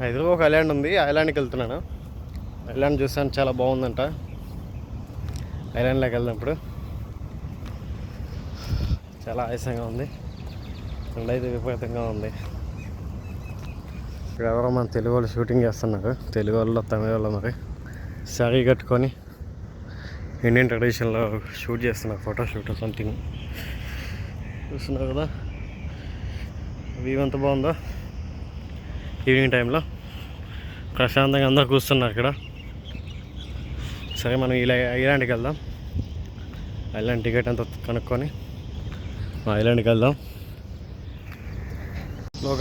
ఎదురుగా ఒక ఐలాండ్ ఉంది, ఐలాండ్కి వెళ్తున్నాను. ఐలాండ్ చూసాను, చాలా బాగుందంట. ఐలాండ్లోకి వెళ్దాం ఇప్పుడు. చాలా ఆయాసంగా ఉంది, ఎండ అయితే విపరీతంగా ఉంది. ఇక్కడ ఎవరో మన తెలుగు వాళ్ళు షూటింగ్ చేస్తున్నారు, తెలుగు వాళ్ళు తమిళ వాళ్ళు. మరి శారీ కట్టుకొని ఇండియన్ ట్రెడిషన్లో షూట్ చేస్తున్నారు, ఫోటో షూట్ సంథింగ్. చూస్తున్నారు కదా వ్యూ ఎంత బాగుందో. ఈవినింగ్ టైంలో ప్రశాంతంగా అందరూ కూర్చున్నారు ఇక్కడ. సరే మనం ఇలా ఐలాండ్కి వెళ్దాం. ఐలాండ్ టికెట్ అంతా కనుక్కొని ఐలాండ్కి వెళ్దాం.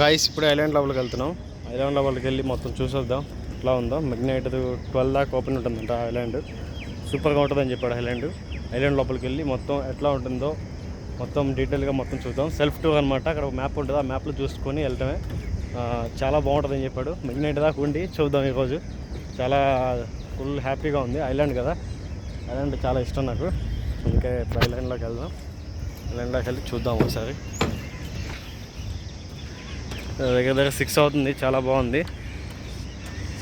గాయ్స్ ఇప్పుడు ఐలాండ్ లోపలికి వెళ్తున్నాం. ఐలాండ్ లోపలికి వెళ్ళి మొత్తం చూసొద్దాం ఎట్లా ఉందో. మిడ్నైట్ 12 దాకా ఓపెన్ ఉంటుందంట ఐలాండ్. సూపర్గా ఉంటుందని చెప్పాడు ఐలాండ్. ఐలాండ్ లోపలికి వెళ్ళి మొత్తం ఎట్లా ఉంటుందో మొత్తం డీటెయిల్గా మొత్తం చూద్దాం. సెల్ఫ్ టూర్ అనమాట. అక్కడ ఒక మ్యాప్ ఉంటుంది, ఆ మ్యాప్లో చూసుకొని వెళ్తామే. చాలా బాగుంటుందని చెప్పాడు. మిడ్నైట్ దాకా ఉండి చూద్దాం ఈరోజు. చాలా ఫుల్ హ్యాపీగా ఉంది. ఐలాండ్ కదా, ఐలాండ్ చాలా ఇష్టం నాకు, అందుకే ఇప్పుడు ఐలాండ్లోకి వెళ్దాం. ఐలాండ్లోకి వెళ్ళి చూద్దాం ఒకసారి. దగ్గర 6 అవుతుంది, చాలా బాగుంది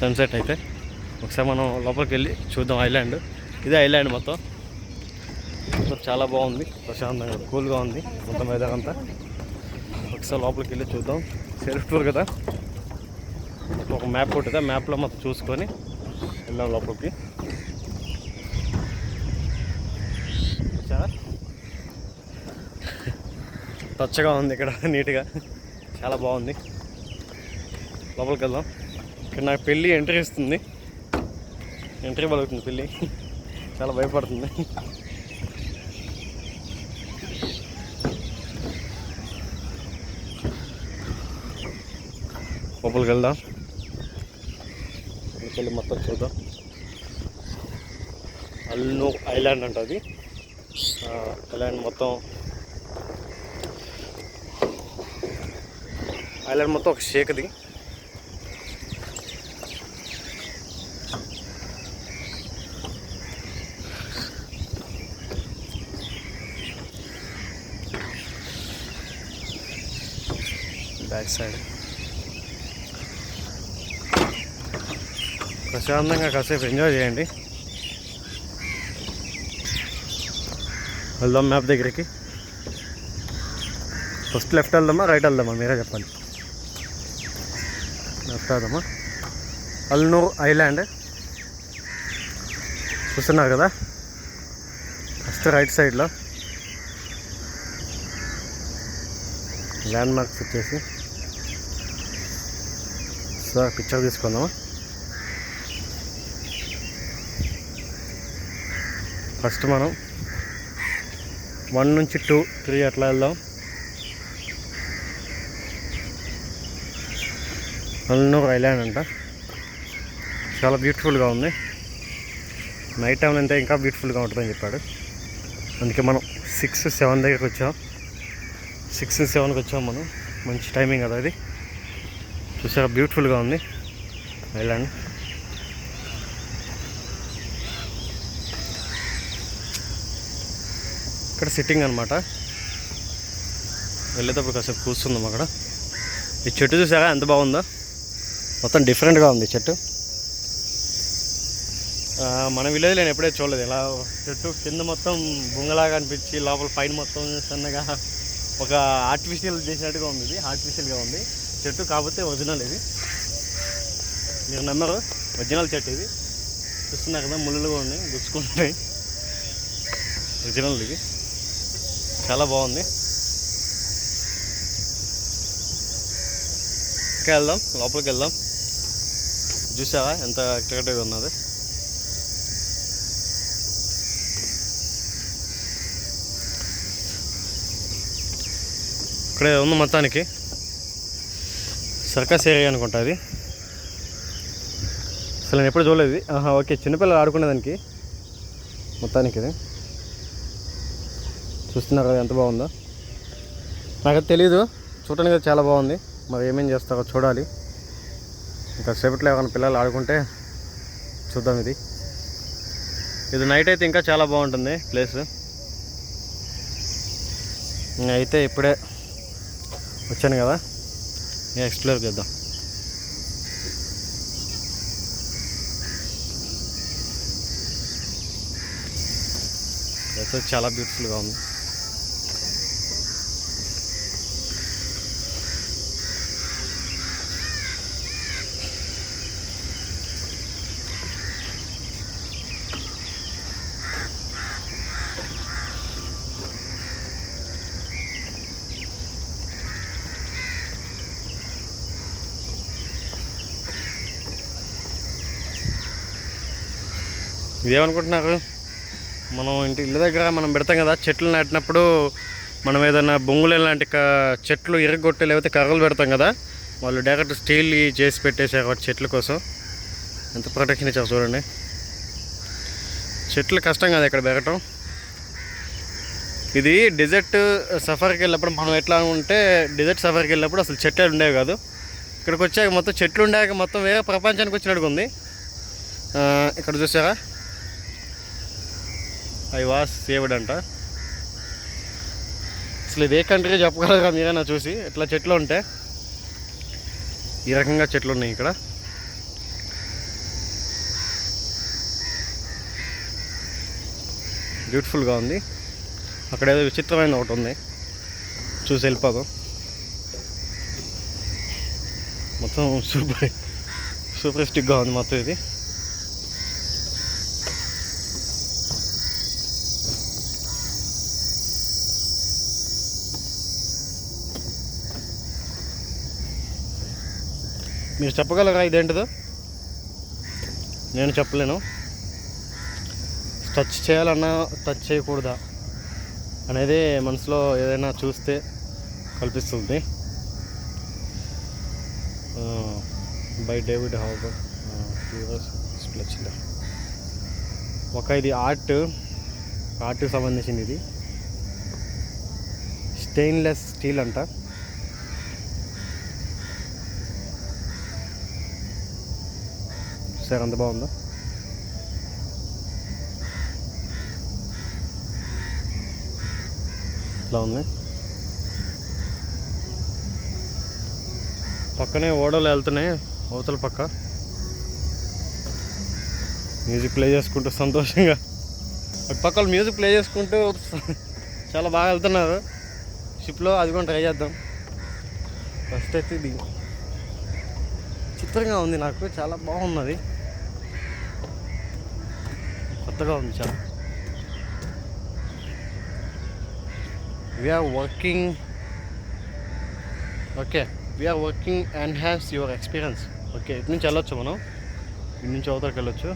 సన్సెట్ అయితే. ఒకసారి మనం లోపలికి వెళ్ళి చూద్దాం ఐలాండ్. ఇదే ఐలాండ్ మొత్తం చాలా బాగుంది, ప్రశాంతంగా కూల్గా ఉంది మొత్తం వెదర్ అంతా. ఒకసారి లోపలికి వెళ్ళి చూద్దాం. సెల్ఫ్ టూర్ కదా, ఒక మ్యాప్ ఉంటుంది, ఆ మ్యాప్లో మొత్తం చూసుకొని వెళ్దాం లోపలికి. పచ్చగా ఉంది ఇక్కడ, నీట్గా చాలా బాగుంది. లోపలికి వెళ్దాం. ఇక్కడ నాకు పెళ్ళి ఎంట్రీ ఇస్తుంది, ఎంట్రీ పలుకుతుంది పెళ్ళి, చాలా భయపడుతుంది. లోపలికి వెళ్దాం, వెళ్ళి మొత్తం చూద్దాం. అల్నో ఐలాండ్ అంట అది. ఐలాండ్ మొత్తం ఒక షేక్ది. బ్యాక్ సైడ్ ప్రశాంతంగా కాసేపు ఎంజాయ్ చేయండి. వెళ్దాం మ్యాప్ దగ్గరికి. ఫస్ట్ లెఫ్ట్ వెళ్దామా రైట్ వెళ్దామా మీరే చెప్పండి. లెఫ్ట్ వెళ్దామా. అల్నూర్ ఐలాండ్ చూస్తున్నారు కదా, ఫస్ట్ రైట్ సైడ్లో ల్యాండ్ మార్క్స్ వచ్చేసి. సార్ పిక్చర్ తీసుకుందామా. ఫస్ట్ మనం 1 నుంచి 2, 3 అట్లా వెళ్దాం. అల్నూర్ ఐలాండ్ అంట, చాలా బ్యూటిఫుల్గా ఉంది. నైట్ టైంలో అంతా ఇంకా బ్యూటిఫుల్గా ఉంటుందని చెప్పాడు. అందుకే మనం 6, 7 దగ్గరికి వచ్చాం. 6, 7కి వచ్చాం మనం. మంచి టైమింగ్ కదా అది. చూసారా బ్యూటిఫుల్గా ఉంది ఐలాండ్. ఇక్కడ సిట్టింగ్ అనమాట. వెళ్ళేటప్పుడు కాసేపు కూర్చుందాం అక్కడ. ఈ చెట్టు చూసారా ఎంత బాగుందో, మొత్తం డిఫరెంట్గా ఉంది చెట్టు. మన విలేజ్లో నేను ఎప్పుడైతే చూడలేదు ఇలా చెట్టు. కింద మొత్తం బుంగలాగా అనిపించి లోపల పైన మొత్తం సన్నగా ఒక ఆర్టిఫిషియల్ చేసినట్టుగా ఉంది. ఇది ఆర్టిఫిషియల్గా ఉంది చెట్టు, కాకపోతే ఒరిజినల్ ఇది. మీరు నమ్మరు, ఒరిజినల్ చెట్టు ఇది. చూస్తున్నారు కదా, ముళ్ళుగా ఉన్నాయి, గుచ్చుకుంటున్నాయి. ఒరిజినల్ ఇది, చాలా బాగుంది. ఇంకా వెళ్దాం, లోపలికి వెళ్దాం. చూసావా ఎంత అట్రాక్టివ్గా ఉన్నది. ఇక్కడే ఉంది మొత్తానికి సర్కస్ ఏరియా అనుకుంటా అది. అసలు నేను ఎప్పుడు చూడలేదు ఇది. ఓకే, చిన్నపిల్లలు ఆడుకునేదానికి మొత్తానికి ఇది. చూస్తున్నారు కదా ఎంత బాగుందో. నాకు తెలీదు, చూడటానికి చాలా బాగుంది. మరి ఏమేం చేస్తారో చూడాలి. ఇంకా సేపట్లో ఏమైనా పిల్లలు ఆడుకుంటే చూద్దాం. ఇది నైట్ అయితే ఇంకా చాలా బాగుంటుంది ప్లేస్. అయితే ఇప్పుడే వచ్చాను కదా, నేను ఎక్స్ప్లోర్ చేద్దాం. అయితే చాలా బ్యూటిఫుల్గా ఉంది. ఇదేమనుకుంటున్నారు, మనం ఇల్లు దగ్గర మనం పెడతాం కదా, చెట్లు నాటినప్పుడు మనం ఏదైనా బొంగులు లాంటి చెట్లు ఇరగొట్టి లేకపోతే కర్రలు పెడతాం కదా, వాళ్ళు డైరెక్ట్ స్టీల్ చేసి పెట్టేసారు వాటి చెట్ల కోసం. ఎంత ప్రొటెక్షన్ ఇచ్చారు చూడండి. చెట్లు కష్టం కదా ఇక్కడ పెరగటం. ఇది డెజర్ట్ సఫర్కి వెళ్ళినప్పుడు మనం ఎట్లా ఉంటే, డెజర్ట్ సఫర్కి వెళ్ళినప్పుడు అసలు చెట్లు ఉండేవి కాదు. ఇక్కడికి వచ్చాక మొత్తం చెట్లు ఉండాక మొత్తం వేరే ప్రపంచానికి వచ్చినట్టుగా ఉంది. ఇక్కడ చూసారా, ఐ వాస్ సేవ్డ్ అంట. అసలు ఇదే కంట్రీ చెప్పగలరా మీరైనా చూసి, ఇట్లా చెట్లు ఉంటే ఈ రకంగా చెట్లు ఉన్నాయి ఇక్కడ. బ్యూటిఫుల్గా ఉంది. అక్కడ ఏదో విచిత్రమైన ఒకటి ఉంది, చూసి వెళ్ళిపోదాం. మొత్తం సూపరిస్టిక్గా ఉంది మొత్తం ఇది. మీరు చెప్పగలరా ఇదేంటిదో? నేను చెప్పలేను. టచ్ చేయాలన్నా టచ్ చేయకూడదా అనేది మనసులో ఏదైనా చూస్తే కల్పిస్తుంది. బై డేవిడ్ హాబర్ ఒక ఇది ఆర్ట్కి సంబంధించింది. ఇది స్టెయిన్లెస్ స్టీల్ అంట. సార్ అంత బాగుందా? ఇట్లా ఉంది. పక్కనే ఓడలు వెళ్తున్నాయి అవతల పక్క. మ్యూజిక్ ప్లే చేసుకుంటూ సంతోషంగా, పక్కన మ్యూజిక్ ప్లే చేసుకుంటూ చాలా బాగా వెళ్తున్నారు షిప్లో. అది కూడా ట్రై చేద్దాం. ఫస్ట్ అయితే ఇది చిత్రంగా ఉంది, నాకు చాలా బాగున్నది, కొత్తగా ఉంది చాలా. We are working enhance your experience. Okay, ఇటు నుంచి వెళ్ళొచ్చు మనం, ఇటు నుంచి అవతలకి వెళ్ళొచ్చు.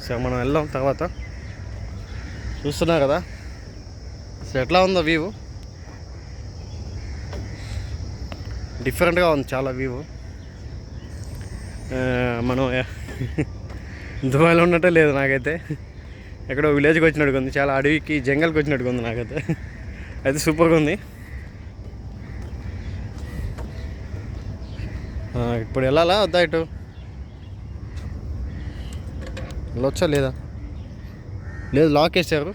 సరే మనం వెళ్దాం తర్వాత. చూస్తున్నా కదా అసలు ఎట్లా ఉందో వ్యూ, డిఫరెంట్గా ఉంది చాలా వ్యూ. మనం దుబాయ్లో ఉన్నట్టే లేదు నాకైతే, ఎక్కడో విలేజ్కి వచ్చినట్టుగా ఉంది, చాలా అడవికి జంగల్కి వచ్చినట్టుగా ఉంది నాకైతే. అయితే సూపర్గా ఉంది. ఇప్పుడు వెళ్ళాలా వద్దా? ఇటు వెళ్ళొచ్చా లేదా? లేదు, లాక్ వేసారు,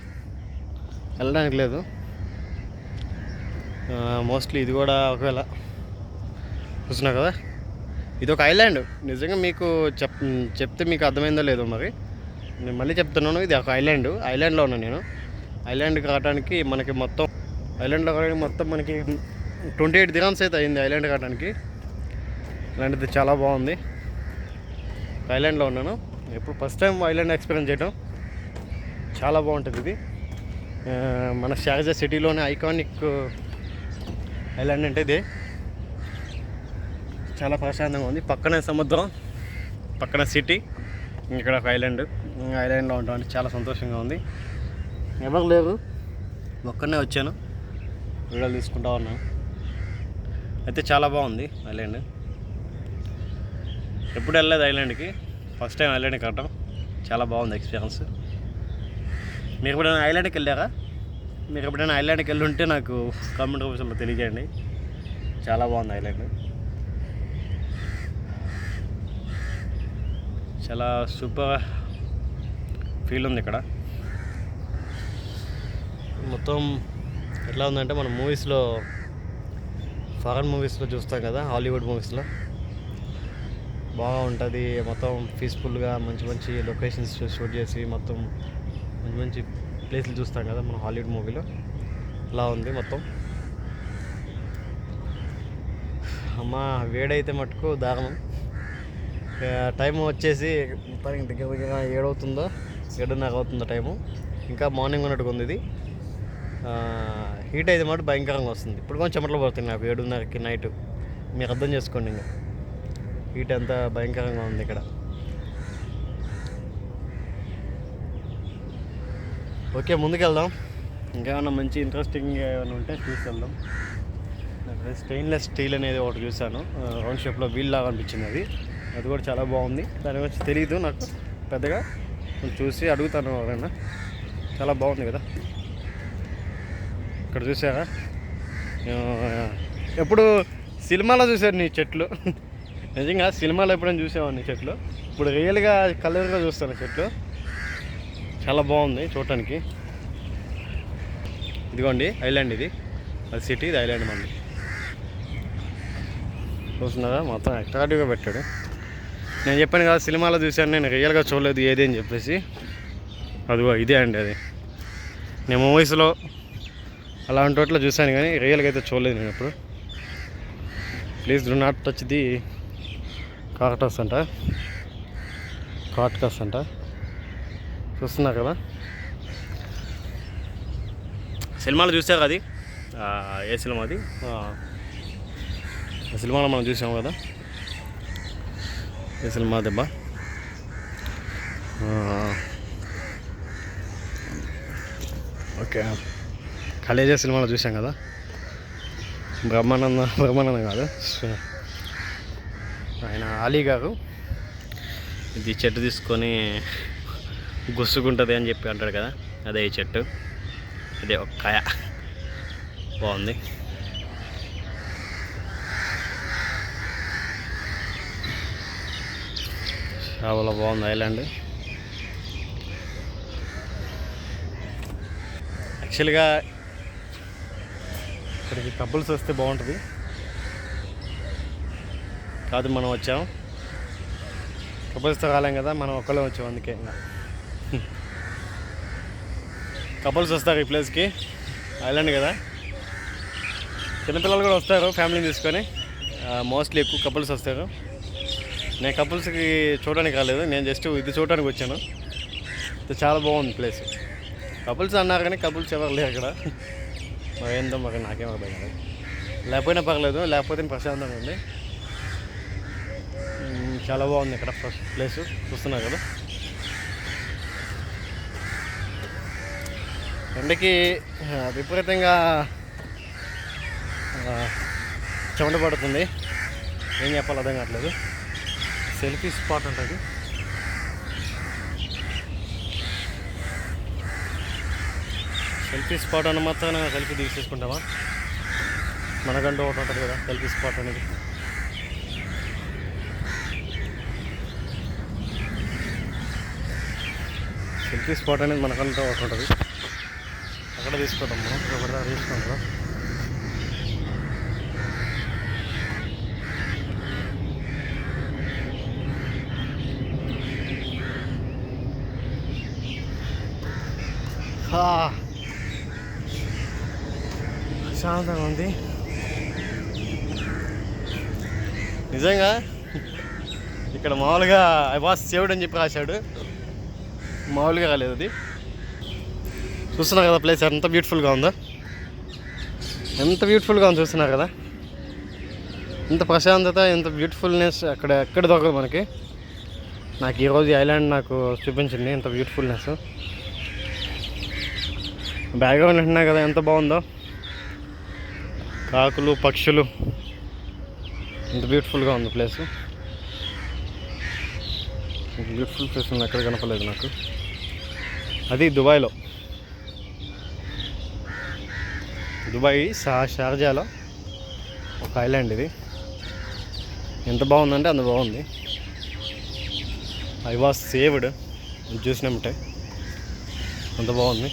వెళ్ళడానికి లేదు. మోస్ట్లీ ఇది కూడా ఒకవేళ చూస్తున్నా కదా, ఇది ఒక ఐలాండ్. నిజంగా మీకు చెప్తే మీకు అర్థమైందో లేదో మరి, నేను మళ్ళీ చెప్తున్నాను. ఇది ఒక ఐలాండ్లో ఉన్నాను నేను. ఐలాండ్కి రావడానికి మనకి మొత్తం మనకి 28 దిరామ్స్ అయితే అయింది ఐలాండ్ రావడానికి. ఇలాంటిది చాలా బాగుంది. ఐలాండ్లో ఉన్నాను, ఎప్పుడు ఫస్ట్ టైం ఐలాండ్ ఎక్స్పీరియన్స్ చేయడం. చాలా బాగుంటుంది ఇది. మన షార్జా సిటీలోనే ఐకానిక్ ఐలాండ్ అంటే ఇదే. చాలా ప్రశాంతంగా ఉంది. పక్కనే సముద్రం, పక్కన సిటీ, ఇక్కడ ఒక ఐలాండ్లో ఉండడానికి చాలా సంతోషంగా ఉంది. ఎవరు లేరు, ఒక్కనే వచ్చాను, వీడియోలు తీసుకుంటా ఉన్నాను. అయితే చాలా బాగుంది ఐలాండ్. ఎప్పుడు వెళ్ళలేదు ఐలాండ్కి, ఫస్ట్ టైం ఐలాండ్కి వెళ్ళటం. చాలా బాగుంది ఎక్స్పీరియన్స్. మీరు ఎప్పుడైనా ఐలాండ్కి వెళ్ళారా? మీరు ఎప్పుడైనా ఐలాండ్కి వెళ్ళి ఉంటే నాకు కామెంట్ రూపంలో తెలియజేయండి. చాలా బాగుంది ఐలాండ్, చాలా సూపర్ ఫీల్ ఉంది ఇక్కడ. మొత్తం ఎట్లా ఉందంటే మనం మూవీస్లో, ఫారెన్ మూవీస్లో చూస్తాం కదా, హాలీవుడ్ మూవీస్లో బాగా ఉంటుంది. మొత్తం పీస్ఫుల్గా మంచి మంచి లొకేషన్స్ షూట్ చేసి మొత్తం మంచి మంచి ప్లేస్లు చూస్తాం కదా మన హాలీవుడ్ మూవీలో, ఇలా ఉంది మొత్తం. అమ్మ వేడైతే మటుకు దారుణం. టైం వచ్చేసి మొత్తానికి దగ్గర 7 అవుతుందో 7:30 అవుతుందో టైము. ఇంకా మార్నింగ్ ఉన్నట్టుగా ఉంది ఇది. హీట్ అయితే మాట భయంకరంగా వస్తుంది. ఇప్పుడు కొంచెం చెమటలు పడుతుంది నాకు 7:30కి నైట్. మీరు అర్థం చేసుకోండి ఇంకా హీట్ ఎంత భయంకరంగా ఉంది ఇక్కడ. ఓకే, ముందుకెళ్దాం. ఇంకేమన్నా మంచి ఇంట్రెస్టింగ్ ఏమైనా ఉంటే చూసి స్టెయిన్లెస్ స్టీల్ అనేది ఒకటి చూశాను, రౌండ్ షేప్లో వీల్ లాగా అనిపించింది. అది కూడా చాలా బాగుంది. దాని గురించి తెలియదు నాకు పెద్దగా, చూసి అడుగుతాను ఎవరైనా. చాలా బాగుంది కదా. ఇక్కడ చూసారా, ఎప్పుడు సినిమాలో చూసారు నీ చెట్లు. నిజంగా సినిమాలో ఎప్పుడైనా చూసావాడిని చెట్లు, ఇప్పుడు రియల్గా కలర్గా చూస్తాను చెట్లు. చాలా బాగుంది చూడటానికి. ఇదిగోండి ఐలాండ్, ఇది అది సిటీ, ఇది ఐలాండ్ మంది. చూస్తున్నారా మొత్తం అట్రాక్టివ్గా పెట్టాడు. నేను చెప్పాను కదా సినిమాలో చూశాను, నేను రియల్గా చూడలేదు ఏది అని చెప్పేసి. అదిగో ఇదే అండి అది. నేను మూవీస్లో అలాంటి వాటిలో చూశాను కానీ రియల్గా అయితే చూడలేదు నేను ఎప్పుడు. Please do not touch the cactus అంట, కార్టస్ అంట. చూస్తున్నారు కదా, సినిమాలో చూసారు అది. ఏ సినిమా అది? ఆ సినిమాలో మనం చూసాము కదా, ఏ సినిమా దెబ్బ. ఓకే, కాలేజీ సినిమాలో చూసాం కదా, బ్రహ్మానందం కాదు, ఆయన అలీ గారు ఇది చెట్టు తీసుకొని గుచ్చుకుంటుంది అని చెప్పి అంటాడు కదా, అదే ఈ చెట్టు. అదే ఒక కాయ బాగుంది. చాలా బాగుంది ఐలాండ్. యాక్చువల్గా ఇక్కడికి కపుల్స్ వస్తే బాగుంటుంది. కాదు మనం వచ్చాం, కపుల్స్తో రాలేం కదా, మనం ఒక్కళ్ళే వచ్చాం. అందుకే కపుల్స్ వస్తారు ఈ ప్లేస్కి, ఐలాండ్ కదా. చిన్నపిల్లలు కూడా వస్తారు ఫ్యామిలీని తీసుకొని. మోస్ట్లీ ఎక్కువ కపుల్స్ వస్తారు. నేను కపుల్స్కి చూడడానికి రాలేదు, నేను జస్ట్ ఇది చూడడానికి వచ్చాను. ఇది చాలా బాగుంది ప్లేస్. కపుల్స్ అన్నారు కానీ కపుల్స్ ఎవరు లేరు అక్కడ. మరి ఏందో మరి నాకేం అర్థం కాదు. లేకపోయినా పర్లేదు, లేకపోతే ప్రశాంతంగా ఉంది. చాలా బాగుంది ఇక్కడ ప్లేసు, చూస్తున్నారు కదా. ఎండకి విపరీతంగా చెమట పడుతుంది. ఏం చెప్పాలి అర్థం కావట్లేదు. సెల్ఫీ స్పాట్ ఉంటుంది. సెల్ఫీ స్పాట్ అన్న మాత్రం సెల్ఫీ తీసేసుకుంటామా? మనకంటూ ఒకటి ఉంటుంది కదా సెల్ఫీ స్పాట్ అనేది. సెల్ఫీ స్పాట్ అనేది మనకంటూ ఒకటి ఉంటుంది, అక్కడ తీసుకుంటాం మనం. ఒకటి తీసుకుంటాం. శాంతంగా ఉంది నిజంగా. ఇక్కడ మామూలుగా ఐ వాస్ సేవ్డ్ అని చెప్పి రాశాడు, మామూలుగా రాలేదు అది. చూస్తున్నారు కదా ప్లేస్ ఎంత బ్యూటిఫుల్గా ఉందో, ఎంత బ్యూటిఫుల్గా ఉంది చూస్తున్నారు కదా. ఎంత ప్రశాంతత, ఎంత బ్యూటిఫుల్నెస్ అక్కడ ఎక్కడ దొరకదు మనకి. నాకు ఈరోజు ఐలాండ్ నాకు చూపించింది ఎంత బ్యూటిఫుల్నెస్. బ్యాక్గ్రౌండ్ అంటున్నా కదా ఎంత బాగుందో, కాకులు పక్షులు, ఎంత బ్యూటిఫుల్గా ఉంది ప్లేసు. బ్యూటిఫుల్ ప్లేస్ ఉంది, ఎక్కడ కనపడలేదు నాకు. అది దుబాయ్లో, దుబాయ్ షార్జాలో ఒక ఐలాండ్ ఇది. ఎంత బాగుందంటే అంత బాగుంది. ఐ వాస్ సేవ్డ్ చూసినామంటే అంత బాగుంది.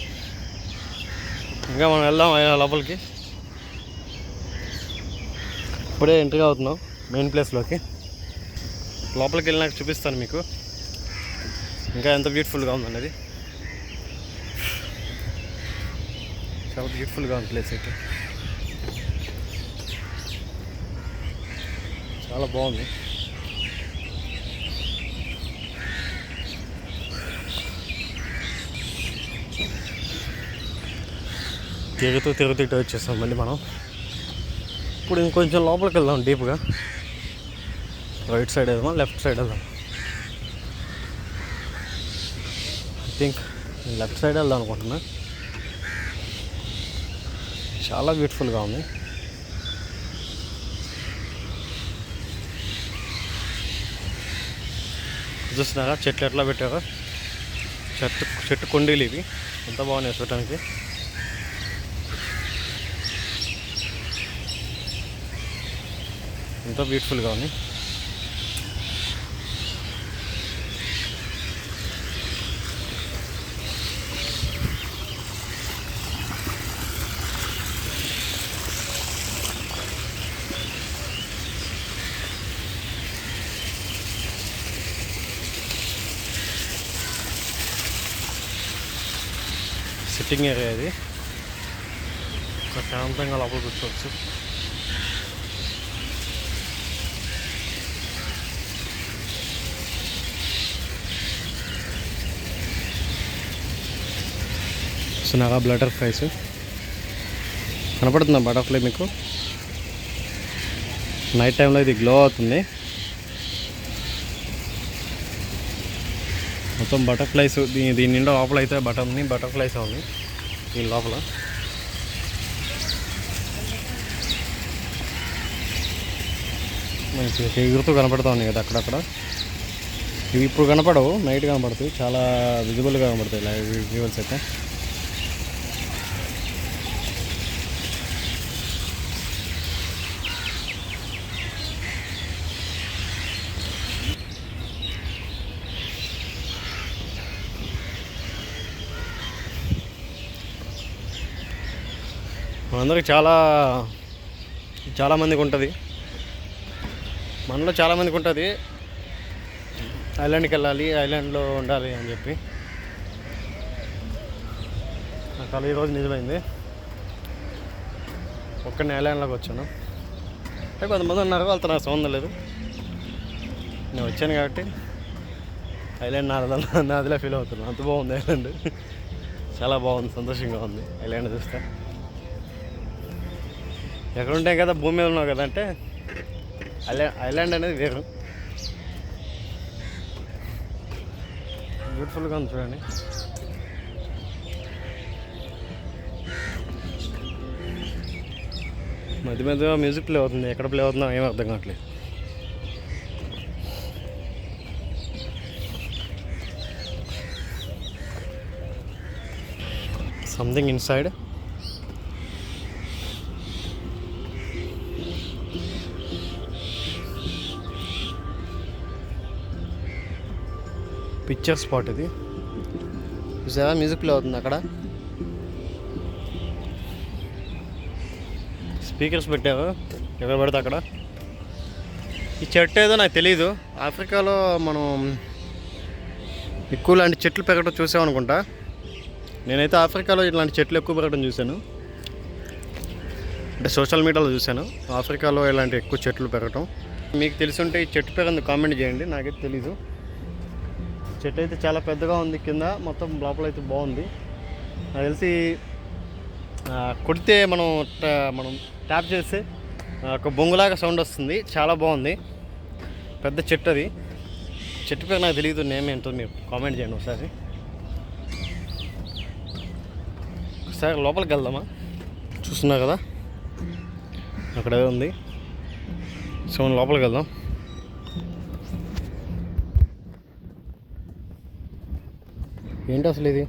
ఇంకా మనం వెళ్దాం లోపలికి. ఇప్పుడే ఎంట్రీ అవుతున్నాం మెయిన్ ప్లేస్లోకి. లోపలికి వెళ్ళినాక చూపిస్తాను మీకు ఇంకా ఎంత బ్యూటిఫుల్గా ఉందనేది. చాలా బ్యూటిఫుల్గా ఉంది ప్లేస్ అయితే, చాలా బాగుంది. తిరుగుతూ తిరుగుతూ వచ్చేస్తాం మళ్ళీ మనం. ఇప్పుడు ఇంకొంచెం లోపలికి వెళ్దాం డీప్గా. రైట్ సైడ్ వెళ్దాం, లెఫ్ట్ సైడ్ వెళ్దాం. ఐ థింక్ లెఫ్ట్ సైడ్ వెళ్దాం అనుకుంటున్నా. చాలా బ్యూటిఫుల్గా ఉంది. చూస్తున్నారా చెట్లు ఎట్లా పెట్టారో, చెట్టు కొండీలు ఇవి ఎంత బాగున్నాయి చూడటానికి. ఎంతో బ్యూటిఫుల్గా ఉంది. సిట్టింగ్ ఏరియా ఇది, ప్రశాంతంగా లోపల కూర్చోవచ్చు. చూస్తున్నారా బటర్ఫ్లైస్ కనపడుతుందా? బటర్ఫ్లై మీకు నైట్ టైంలో ఇది గ్లో అవుతుంది. మొత్తం బటర్ఫ్లైస్ దీని నిండా లోపల అయితే బటర్ఫ్లైస్ ఉంది దీని లోపల. మనకి ఎగురుతూ కనపడుతూ ఉన్నాయి కదా అక్కడక్కడ. ఇవి ఇప్పుడు కనపడవు, నైట్ కనపడుతాయి, చాలా విజిబుల్గా కనపడతాయి లైవ్ విజువల్స్ అయితే. మనందరికి చాలామందికి ఉంటుంది, మనలో చాలామందికి ఉంటుంది ఐలాండ్కి వెళ్ళాలి, ఐలాండ్లో ఉండాలి అని చెప్పి. నాకు అలా ఈరోజు నిజమైంది. ఒక్కడిని ఐలాండ్లోకి వచ్చాను. అంటే కొంతమంది ఉన్నారు, వాళ్ళతో నాకు సంబంధం లేదు. నేను వచ్చాను కాబట్టి ఐలాండ్ నాదిలా ఫీల్ అవుతున్నాను. అంత బాగుంది ఐలాండ్, చాలా బాగుంది, సంతోషంగా ఉంది ఐలాండ్ చూస్తే. ఎక్కడ ఉంటాయి కదా, భూమి మీద ఉన్నావు కదా అంటే ఐలాండ్ అనేది వేరు. బ్యూటిఫుల్గా ఉంది చూడండి. మధ్య మధ్య మ్యూజిక్ ప్లే అవుతుంది, ఎక్కడ ప్లే అవుతుందో ఏమీ అర్థం కావట్లేదు. Something inside. పిక్చర్ స్పాట్ ఇది చూసారా, మ్యూజిక్ ప్లే అవుతుంది అక్కడ. స్పీకర్స్ పెట్టారు ఎక్కడ పడితే అక్కడ. ఈ చెట్టు ఏదో నాకు తెలీదు, ఆఫ్రికాలో మనం ఎక్కువ ఇలాంటి చెట్లు పెరగడం చూసామనుకుంటా. నేనైతే ఆఫ్రికాలో ఇలాంటి చెట్లు ఎక్కువ పెరగడం చూశాను, అంటే సోషల్ మీడియాలో చూశాను. ఆఫ్రికాలో ఇలాంటి ఎక్కువ చెట్లు పెరగటం మీకు తెలిసి ఉంటే ఈ చెట్టు పేరు కామెంట్ చేయండి, నాకైతే తెలీదు. చెట్టు అయితే చాలా పెద్దగా ఉంది, కింద మొత్తం లోపల అయితే బాగుంది. నాకు తెలిసి కొడితే మనం ట్యాప్ చేస్తే ఒక బొంగులాగా సౌండ్ వస్తుంది, చాలా బాగుంది. పెద్ద చెట్టు అది, చెట్టు పేరు నాకు తెలియదు, నేమ్ ఏంటో మీరు కామెంట్ చేయండి ఒకసారి. ఒకసారి లోపలికి వెళ్దామా? చూస్తున్నా కదా అక్కడ ఏదో ఉంది, సో లోపలికి వెళ్దాం. ఏంటి అసలు ఇది?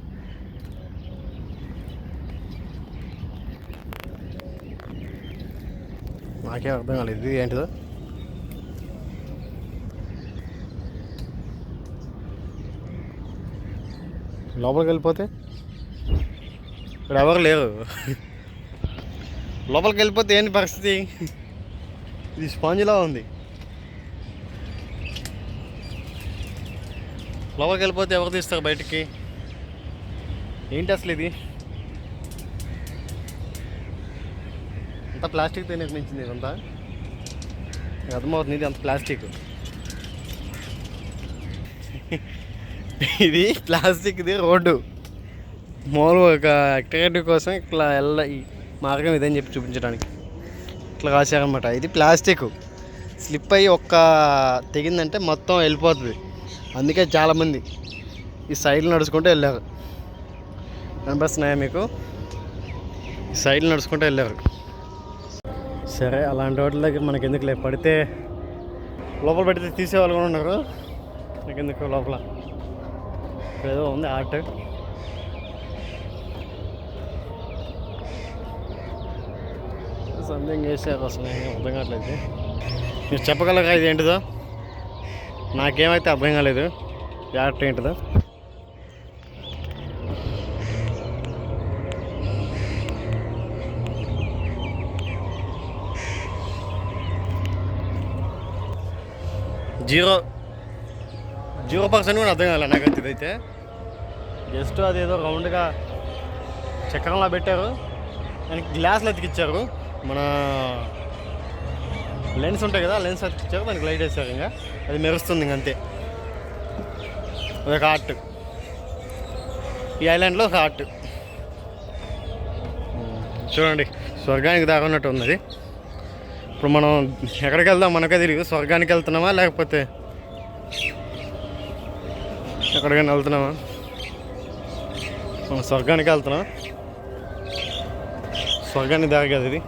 నాకేం అర్థం కాలేదు ఇది ఏంటిదో. లోపలికి వెళ్ళిపోతే ఇక్కడ ఎవరు లేరు. లోపలికి వెళ్ళిపోతే ఏంటి పరిస్థితి? ఇది స్పాంజ్లా ఉంది. లోపలికి వెళ్ళిపోతే ఎవరు తీస్తారు బయటికి? ఏంటి అసలు ఇది? అంత ప్లాస్టిక్తో నిర్మించింది ఇదంతా. అర్థమవుతుంది, ఇది అంత ప్లాస్టిక్. ఇది ప్లాస్టిక్ది రోడ్డు. మామూలుగా ఒక యాక్టివిటీ కోసం ఇట్లా ఈ మార్గం ఇదని చెప్పి చూపించడానికి ఇట్లా రాశారనమాట. ఇది ప్లాస్టిక్ స్లిప్ అయ్యి తెగిందంటే మొత్తం వెళ్ళిపోతుంది. అందుకే చాలామంది ఈ సైడ్లో నడుచుకుంటూ వెళ్ళారు. కనిపిస్తున్నాయా మీకు? ఈ సైడ్లో నడుచుకుంటూ వెళ్ళారు. సరే, అలాంటి వాటి దగ్గర మనకి ఎందుకు పడితే లోపల పెడితే తీసేవాళ్ళు కూడా ఉన్నారు. నాకెందుకు లోపల ఏదో ఉంది ఆర్ట్. సంథింగ్ చేశారు, అసలు అర్థం కావట్లేదు. మీరు చెప్పగలరా ఇది ఏంటిదో? నాకేమైతే అర్థం కాలేదు ఈ ఆర్ట్ ఏంటిదో. జీరో 0% కూడా అర్థం కాలేదు నాకైతే. ఇదైతే జస్ట్ అదేదో రౌండ్గా చక్రంలా పెట్టారు, దానికి గ్లాసులు అతికిచ్చారు. మన లెన్స్ ఉంటాయి కదా, లెన్స్ అతికిచ్చారు, దానికి లైట్ వేస్తారు. ఇంకా అది మెరుస్తుంది, ఇంకంతే. అదొక ఆర్ట్, ఈ ఐలాండ్లో ఒక ఆర్ట్. చూడండి, స్వర్గానికి దాగున్నట్టు ఉన్నది. ఇప్పుడు మనం ఎక్కడికి వెళ్దాం మనకే తెలియదు. స్వర్గానికి వెళ్తున్నామా లేకపోతే ఎక్కడికైనా వెళ్తున్నామా? మనం స్వర్గానికి వెళ్తున్నాం. స్వర్గానికి దారి కదా ఇది.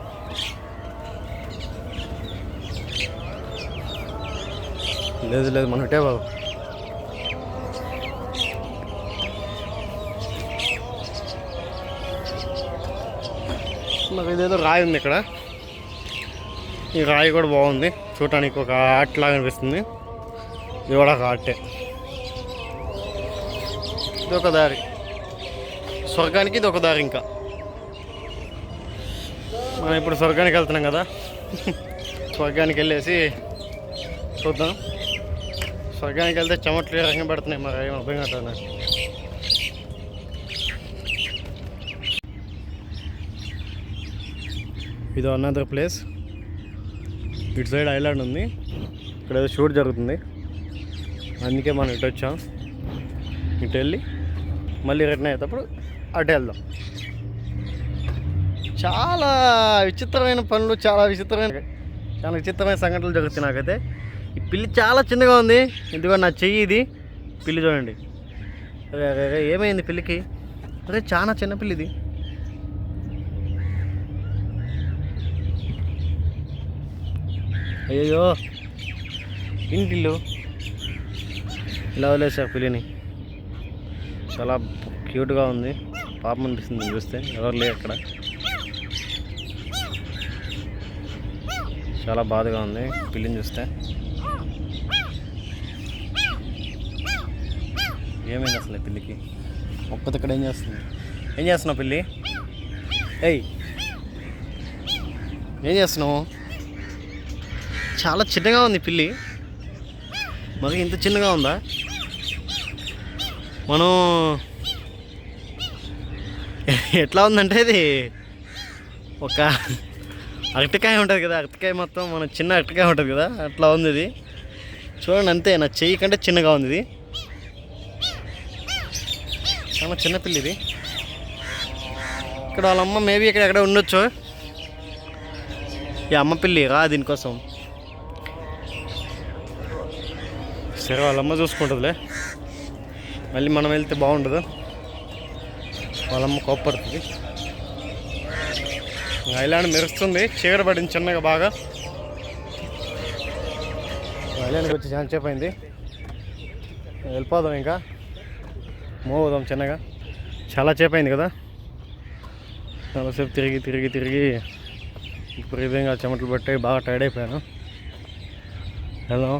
లేదు మనం ఇటే బాబు. నాకు ఇదేదో రాయి ఉంది ఇక్కడ. ఈ రాయి కూడా బాగుంది చూడటానికి, ఒక ఆర్ట్ లాగా అనిపిస్తుంది. ఇది కూడా ఒక ఆర్టే. ఇది ఒక దారి స్వర్గానికి, ఇది ఒక దారి. ఇంకా మనం ఇప్పుడు స్వర్గానికి వెళ్తున్నాం కదా, స్వర్గానికి వెళ్ళేసి చూద్దాం. స్వర్గానికి వెళ్తే చెమట్లు ఏ రకంగా పెడుతున్నాయి మరి ఏం అర్థం కావట్లేదు నాకు. ఇది అనదర్ ప్లేస్. ఇటు సైడ్ ఐలాండ్ ఉంది, ఇక్కడ ఏదో షూట్ జరుగుతుంది, అందుకే మనం ఇటు వచ్చాం. ఇటు వెళ్ళి మళ్ళీ రిటర్న్ అయ్యేటప్పుడు అటు వెళ్దాం. చాలా విచిత్రమైన పనులు, చాలా విచిత్రమైన సంఘటనలు జరుగుతాయి నాకైతే. ఈ పిల్లి చాలా చిన్నగా ఉంది. ఎందుకంటే నా చెయ్యి ఇది. పిల్లి చూడండి, ఏమైంది పిల్లికి? అదే చాలా చిన్న పిల్లి ఇది. అయ్యో, ఇంటిల్లు ఇలా వదిలేసారు పిల్లిని. చాలా క్యూట్గా ఉంది, పాపం అనిపిస్తుంది చూస్తే. ఎవరు లేరు అక్కడ, చాలా బాధగా ఉంది పిల్లిని చూస్తే. ఏమైంది అసలు పిల్లికి? ఒక్కటి ఇక్కడ ఏం చేస్తున్నావు పిల్లి? ఏయ్, ఏం చేస్తున్నావు? చాలా చిన్నగా ఉంది పిల్లి. మరి ఇంత చిన్నగా ఉందా? మనం ఎట్లా ఉందంటే ఇది ఒక అరటికాయ ఉంటుంది కదా, అరటికాయ మొత్తం మన చిన్న అరటికాయ ఉంటుంది కదా, అట్లా ఉంది ఇది. చూడండి, అంతే. నా చెయ్యి కంటే చిన్నగా ఉంది ఇది. చాలా చిన్న పిల్లి ఇది. ఇక్కడ వాళ్ళ అమ్మ మేబీ ఇక్కడ ఎక్కడ ఉండొచ్చు. ఈ అమ్మ పిల్లి రా దీనికోసం. సరే, వాళ్ళమ్మ చూసుకుంటుందిలే. మళ్ళీ మనం వెళ్తే బాగుండదు, వాళ్ళమ్మ కోప్పడుతుంది. ఐలాండ్ మెరుస్తుంది, చీకటి పడింది చిన్నగా బాగా. ఐలాండ్కి వచ్చి చాలా సేపు అయింది, వెళ్ళిపోదాం. ఇంకా మూవ్ అవుదాం చిన్నగా. చాలా సేపు అయింది కదా, చాలాసేపు తిరిగి విపరీతంగా చెమటలు పట్టి బాగా టైర్డ్ అయిపోయాను. వెళ్దాం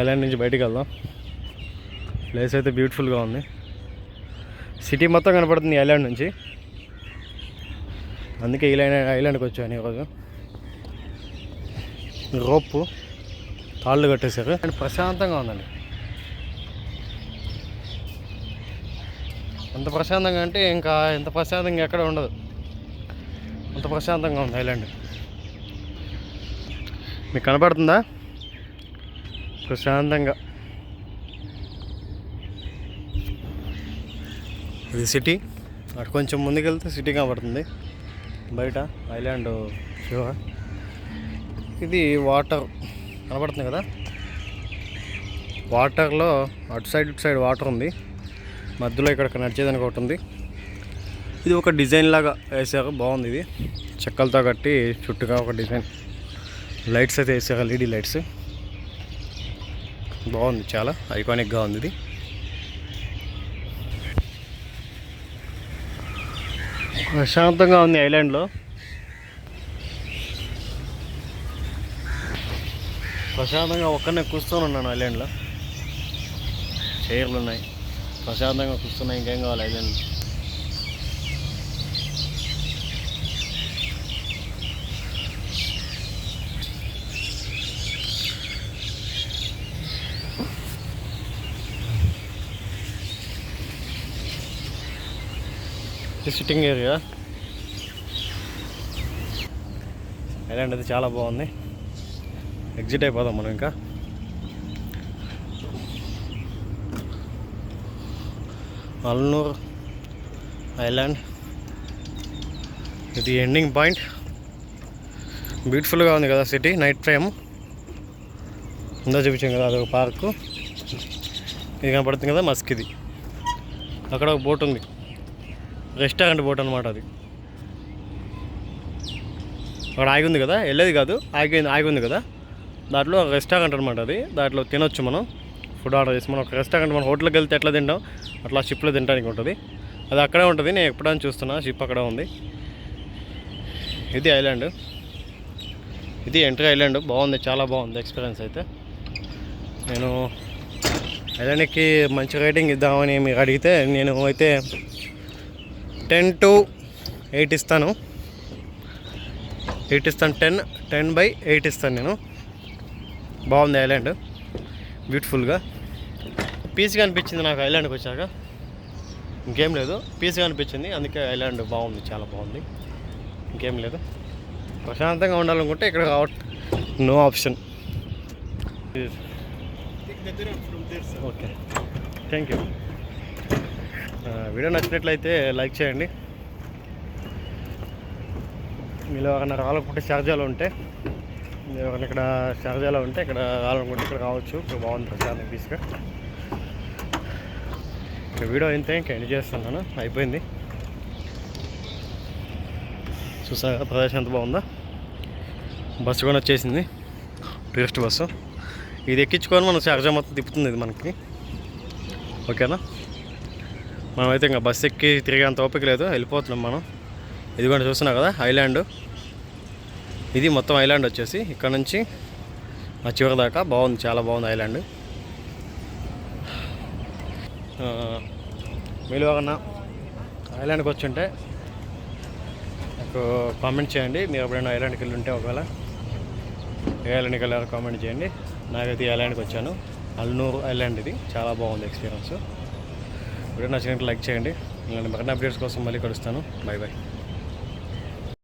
ఐలాండ్ నుంచి బయటికి వెళ్దాం. ప్లేస్ అయితే బ్యూటిఫుల్గా ఉంది. సిటీ మొత్తం కనపడుతుంది ఐలాండ్ నుంచి. అందుకే ఐలాండ్కి వచ్చాను ఈరోజు. రోపు తాళ్ళు కట్టేశారు అండ్ ప్రశాంతంగా ఉందండి. ఎంత ప్రశాంతంగా అంటే ఇంకా ఎంత ప్రశాంతంగా ఎక్కడ ఉండదు. అంత ప్రశాంతంగా ఉంది ఐలాండ్. మీకు కనపడుతుందా? ప్రశాంతంగా. ఇది సిటీ. అటు కొంచెం ముందుకెళ్తే సిటీ కనబడుతుంది బయట ఐలాండ్ షో. ఇది వాటర్ కనబడుతుంది కదా, వాటర్లో అటు సైడ్ వాటర్ ఉంది, మధ్యలో ఇక్కడ నడిచేదానికి ఒకటి ఉంది. ఇది ఒక డిజైన్ లాగా వేసారు, బాగుంది. ఇది చెక్కలతో కట్టి చుట్టుగా ఒక డిజైన్, లైట్స్ అయితే వేసారు, ఎల్ఈడి లైట్స్. బాగుంది, చాలా ఐకానిక్గా ఉంది ఇది. ప్రశాంతంగా ఉంది ఐలాండ్లో. ప్రశాంతంగా ఒక్కనే కూర్చొని ఉన్నాను ఐలాండ్లో. చైర్లు ఉన్నాయి, ప్రశాంతంగా కూర్చున్నాయి. ఇంకేం కావాలి ఐలాండ్లో? Sitting area. ఐలాండ్ అయితే చాలా బాగుంది. ఎగ్జిట్ అయిపోదాం మనం ఇంకా. అల్నూర్ ఐలాండ్ ఇది ఎండింగ్ పాయింట్. బ్యూటిఫుల్గా ఉంది కదా సిటీ. నైట్ టైం ఉందా చూపించాం కదా, అదొక పార్కు. ఇది కనపడుతుంది కదా మస్క్. ఇది అక్కడ ఒక బోట్ ఉంది, రెస్టారెంట్ బోట్ అనమాట. అది అక్కడ ఆగి ఉంది కదా, వెళ్ళేది కాదు, ఆగి ఉంది కదా. దాంట్లో రెస్టారెంట్ అనమాట అది. దాంట్లో తినొచ్చు మనం, ఫుడ్ ఆర్డర్ చేసి. మనం ఒక రెస్టారెంట్, మనం హోటల్కి వెళ్తే ఎట్లా తింటాం అట్లా షిప్లో తినడానికి ఉంటుంది. అది అక్కడే ఉంటుంది. నేను ఎప్పుడైనా చూస్తున్నా, షిప్ అక్కడ ఉంది. ఇది ఐలాండ్, ఇది ఎంట్రీ ఐలాండ్. బాగుంది, చాలా బాగుంది ఎక్స్పీరియన్స్ అయితే. నేను ఐలాండ్కి మంచి రేటింగ్ ఇద్దామని మీరు అడిగితే నేను అయితే 10 to 8 ఇస్తాను. 8 ఇస్తాను. 10/8 ఇస్తాను నేను. బాగుంది ఐలాండ్, బ్యూటిఫుల్గా. పీస్గా అనిపించింది నాకు ఐలాండ్కి వచ్చాక. ఇంకేం లేదు, పీస్గా అనిపించింది, అందుకే ఐలాండ్ బాగుంది, చాలా బాగుంది. ఇంకేం లేదు. ప్రశాంతంగా ఉండాలనుకుంటే ఇక్కడ no option. Okay, thank you. Video నచ్చినట్లయితే లైక్ చేయండి. మీలో ఎవరైనా రావాలనుకుంటే షార్జాలో ఉంటే, ఎవరైనా ఇక్కడ షార్జాలో ఉంటే ఇక్కడ రావాలనుకుంటే ఇక్కడ రావచ్చు. ఇక్కడ బాగుంది ప్రశాంతంగా పీస్గా. వీడియో అయితే ఇంకా ఎండ్ చేస్తున్నాను, అయిపోయింది. చూసారా ప్రదేశం ఎంత బాగుందా. బస్సు కూడా వచ్చేసింది, టూరిస్ట్ బస్సు. ఇది ఎక్కించుకొని మనం షార్జా మొత్తం తిప్పుతుంది ఇది మనకి. ఓకేనా? మనమైతే ఇంకా బస్సు ఎక్కి తిరిగేంత ఓపిక లేదు, వెళ్ళిపోతున్నాం మనం. ఇది కూడా చూస్తున్నాం కదా ఐలాండ్. ఇది మొత్తం ఐలాండ్ వచ్చేసి ఇక్కడ నుంచి ఆ చివరి దాకా బాగుంది, చాలా బాగుంది ఐలాండ్. మీరు ఏమన్నా ఐలాండ్కి వచ్చి ఉంటే నాకు కామెంట్ చేయండి. మీరు ఎప్పుడైనా ఐలాండ్కి వెళ్ళి ఉంటే, ఒకవేళ ఏ ఐలాండ్కి వెళ్ళారో కామెంట్ చేయండి. నాకైతే ఈ ఐలాండ్కి వచ్చాను, అల్నూర్ ఐలాండ్. ఇది చాలా బాగుంది ఎక్స్పీరియన్స్. వీడియో నచ్చినట్టు లైక్ చేయండి. ఇలాంటి మరిన్ని అప్డేట్స్ కోసం మళ్ళీ కలుస్తాను. Bye bye.